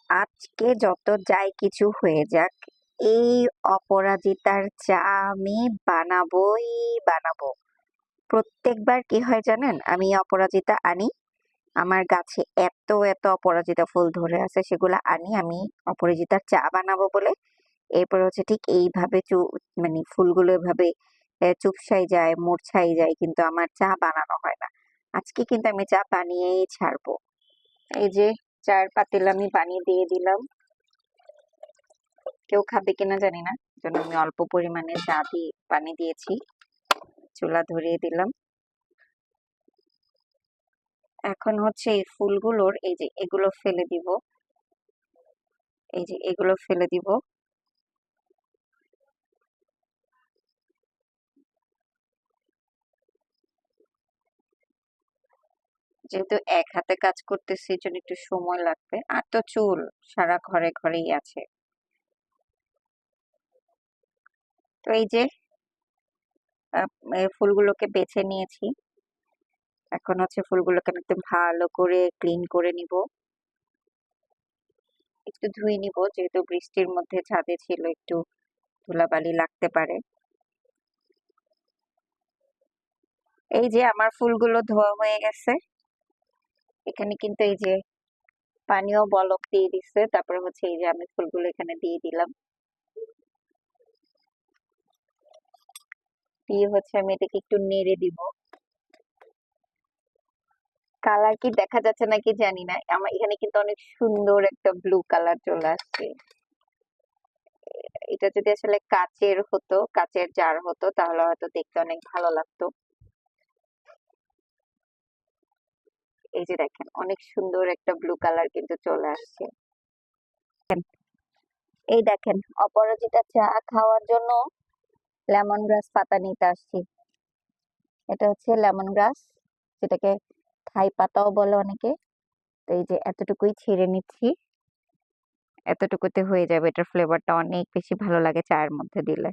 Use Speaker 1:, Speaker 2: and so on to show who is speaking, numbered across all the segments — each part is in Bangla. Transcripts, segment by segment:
Speaker 1: আজকে যত যাই কিছু হয়ে যাক, এই অপরাজিতার চা আমি বানাবোই বানাবো। প্রত্যেকবার কি হয় জানেন, আমি অপরাজিতা আনি, আমার গাছে এত এত অপরাজিতা ফুল ধরে আছে, সেগুলো আনি আমি অপরাজিতার চা বানাবো বলে। এরপর হচ্ছে ঠিক এইভাবে মানে ফুলগুলো এভাবে চুপসাই যায়, মূর্ছাই যায়, কিন্তু আমার চা বানানো হয় না। আজকে কিন্তু আমি চা বানিয়েই ছাড়বো। এই যে চায়ের পাতিল আমি পানি দিয়ে দিলাম, কেউ খাবে কিনা জানি না, জন্য আমি অল্প পরিমাণে চা দিয়ে পানি দিয়েছি। চুলা ধরিয়ে দিলাম। এখন হচ্ছে এই ফুলগুলোর এই যে এগুলো ফেলে দিব, এই যে এগুলো ফেলে দিব। যেহেতু এক হাতে কাজ করতেছি, এই জন্য একটু সময় লাগবে। আর তো চুল সারা ঘরে ঘরেই আছে। তো এই যে এই ফুলগুলোকে বেছে নিয়েছি। এখন হচ্ছে ফুলগুলোকে আমি একদম ভালো করে ক্লিন করে নিব, একটু ধুয়ে নিব, যেহেতু বৃষ্টির মধ্যে ছাদে ছিল, একটু ধুলাবালি লাগতে পারে। এই যে আমার ফুলগুলো ধোয়া হয়ে গেছে। এখানে কিন্তু এই যে পানিও বলক দিয়ে দিচ্ছে। তারপরে হচ্ছে এই যে আমি ফুলগুলো এখানে দিয়ে দিলাম, দিয়ে হচ্ছে আমি এটাকে একটু নেড়ে দিব। কালার কি দেখা যাচ্ছে নাকি জানি না, আমার এখানে কিন্তু অনেক সুন্দর একটা ব্লু কালার চলে আসছে। এটা যদি আসলে কাচের হতো, কাচের জার হতো, তাহলে হয়তো দেখতে অনেক ভালো লাগতো। এই যে দেখেন, অনেক সুন্দর একটা ব্লু কালার কিন্তু চলে আসছে। এই দেখেন, অপরাজিতা চা খাওয়ার জন্য লেমন গ্রাস পাতা নিতে আসছি। এটা হচ্ছে লেমন গ্রাস, যেটাকে থাই পাতাও বলে অনেকে। তো এই যে এতটুকুই ছিঁড়ে নিচ্ছি, এতটুকুতে হয়ে যাবে। এটার ফ্লেভারটা অনেক বেশি ভালো লাগে চায়ের মধ্যে দিলে।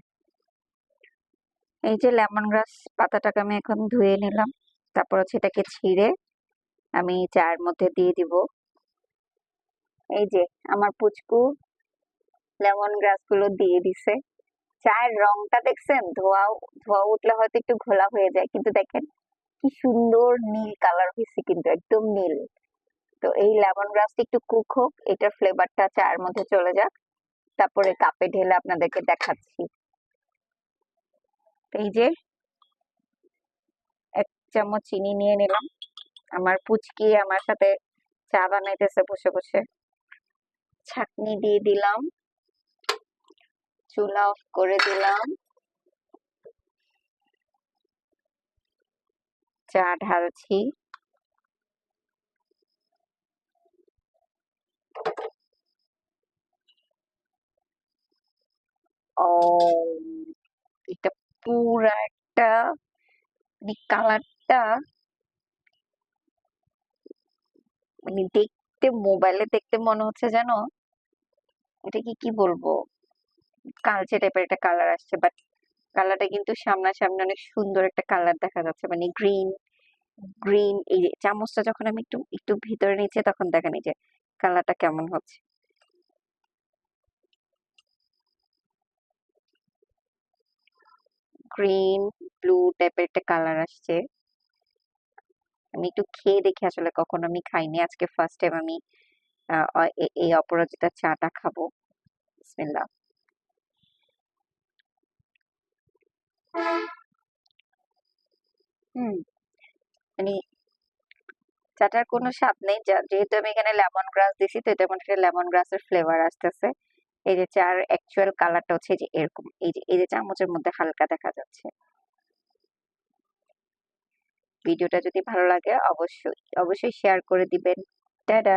Speaker 1: এই যে লেমন গ্রাস পাতাটাকে আমি এখন ধুয়ে নিলাম, তারপর হচ্ছে এটাকে ছিঁড়ে আমি চায়ের মধ্যে দিয়ে দিব। এই যে আমার পুচকু লেমন গ্রাস গুলো দিয়ে দিছে। চায়ের রংটা দেখছেন, ধোয়া ধোয়া উঠলে হয়তো একটু ঘোলা হয়ে যায়, কিন্তু দেখেন কি সুন্দর নীল কালার হয়েছে, কিন্তু একদম নীল। তো এই লেমন গ্রাসটা একটু কুক হোক, এটার ফ্লেভারটা চায়ের মধ্যে চলে যাক, তারপরে কাপে ঢেলে আপনাদেরকে দেখাচ্ছি। এই যে 1 চামচ চিনি নিয়ে নিলাম। আমার পুচকি আমার সাথে চা বানাইতেছে বসে বসে। ছাঁকনি দিয়ে দিলাম, চুলা অফ করে দিলাম, চা ঢালছি। ও, এটা পুরা একটা কালারটা, মানে দেখতে, মোবাইলে দেখতে মনে হচ্ছে যেন, এটা কি কি বলবো, কালচে টাইপের একটা কালার আসছে, বাট কালারটা কিন্তু সামনাসামনি অনেক সুন্দর একটা কালার দেখা যাচ্ছে, মানে গ্রিন গ্রিন। এই যে চামচটা যখন আমি একটু একটু ভিতরে নিচে, তখন দেখেন এই যে কালারটা কেমন হচ্ছে। গ্রিন ব্লু টাইপের একটা কালার আসছে। আমি একটু খেয়ে দেখি, আসলে কখনো আমি খাইনি, আজকে ফার্স্ট টাইম আমি এই অপরাজিতা চাটা খাবো। বিসমিল্লাহ। হুম, মানে চাটার কোনো স্বাদ নেই, যেহেতু আমি এখানে লেমন গ্রাস দিছি, তো এটার মধ্যে লেমন গ্রাসের ফ্লেভার আসতেছে। এই যে চার অ্যাকচুয়াল কালারটা হচ্ছে যে এরকম, এই যে চামচের মধ্যে হালকা দেখা যাচ্ছে। ভিডিওটা যদি ভালো লাগে অবশ্যই অবশ্যই শেয়ার করে দিবেন। টাটা।